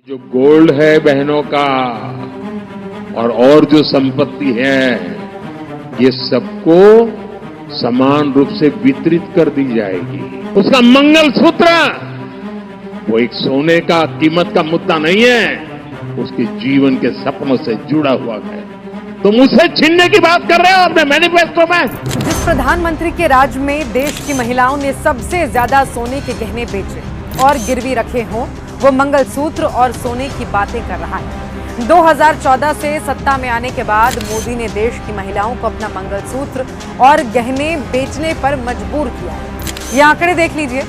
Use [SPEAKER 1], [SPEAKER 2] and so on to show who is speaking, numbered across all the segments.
[SPEAKER 1] जो गोल्ड है बहनों का और जो संपत्ति है ये सबको समान रूप से वितरित कर दी जाएगी। उसका मंगलसूत्र वो एक सोने का कीमत का मुद्दा नहीं है, उसके जीवन के सपनों से जुड़ा हुआ है। तुम उसे छीनने की बात कर रहे हो अपने मैनिफेस्टो में।
[SPEAKER 2] जिस प्रधानमंत्री के राज में देश की महिलाओं ने सबसे ज्यादा सोने के गहने बेचे और गिरवी रखे हों, वो मंगलसूत्र और सोने की बातें कर रहा है। 2014 से सत्ता में आने के बाद मोदी ने देश की महिलाओं को अपना मंगलसूत्र और गहने बेचने पर मजबूर किया है। ये आंकड़े देख लीजिए।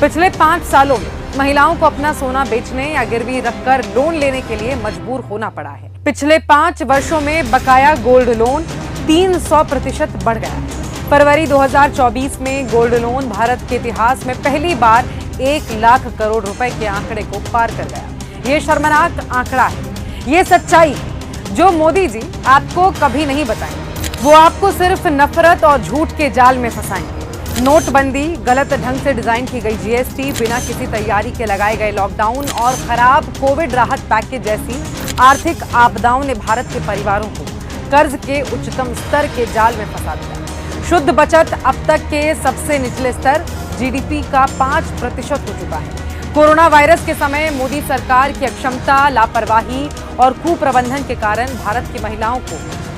[SPEAKER 2] पिछले 5 सालों में महिलाओं को अपना सोना बेचने या गिरवी रखकर लोन लेने के लिए मजबूर होना पड़ा है। पिछले 5 वर्षों में बकाया गोल्ड लोन 300% बढ़ गया है। फरवरी 2024 में गोल्ड लोन भारत के इतिहास में पहली बार 1 लाख करोड़ रुपए के आंकड़े को पार कर गया। ये शर्मनाक आंकड़ा है। ये सच्चाई है जो मोदी जी आपको कभी नहीं बताएंगे। वो आपको सिर्फ नफरत और झूठ के जाल में फंसाएंगे। नोटबंदी, गलत ढंग से डिजाइन की गई जीएसटी, बिना किसी तैयारी के लगाए गए लॉकडाउन और खराब कोविड राहत पैकेज जैसी आर्थिक आपदाओं ने भारत के परिवारों को कर्ज के उच्चतम स्तर के जाल में फंसा दिया। शुद्ध बचत अब तक के सबसे निचले स्तर जीडीपी का 5% हो चुका है। कोरोना वायरस के समय मोदी सरकार की अक्षमता, लापरवाही और कुप्रबंधन के कारण भारत की महिलाओं को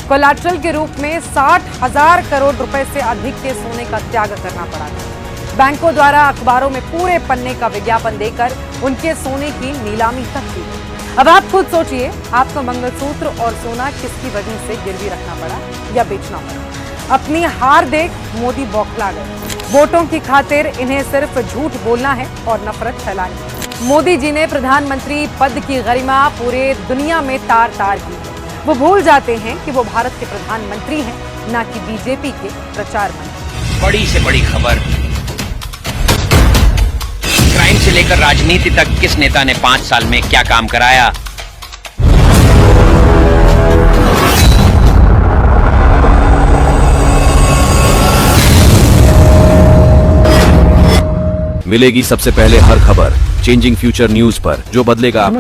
[SPEAKER 2] कोलैटरल के रूप में 60,000 करोड़ रुपए से अधिक के सोने का त्याग करना पड़ा था। बैंकों द्वारा अखबारों में पूरे पन्ने का विज्ञापन देकर उनके सोने की नीलामी तक की। अब आप खुद सोचिए, आपको मंगलसूत्र और सोना किसकी वजह से गिरवी रखना पड़ा या बेचना पड़ा। अपनी हार देख मोदी बौखला गए। वोटों की खातिर इन्हें सिर्फ झूठ बोलना है और नफरत फैलानी। मोदी जी ने प्रधानमंत्री पद की गरिमा पूरे दुनिया में तार तार की है। वो भूल जाते हैं कि वो भारत के प्रधानमंत्री हैं, ना कि बीजेपी के प्रचार मंत्री।
[SPEAKER 3] बड़ी से बड़ी खबर, क्राइम से लेकर राजनीति तक किस नेता ने 5 साल में क्या काम कराया।
[SPEAKER 4] मिलेगी सबसे पहले हर खबर चेंजिंग फ्यूचर न्यूज पर, जो बदलेगा आपका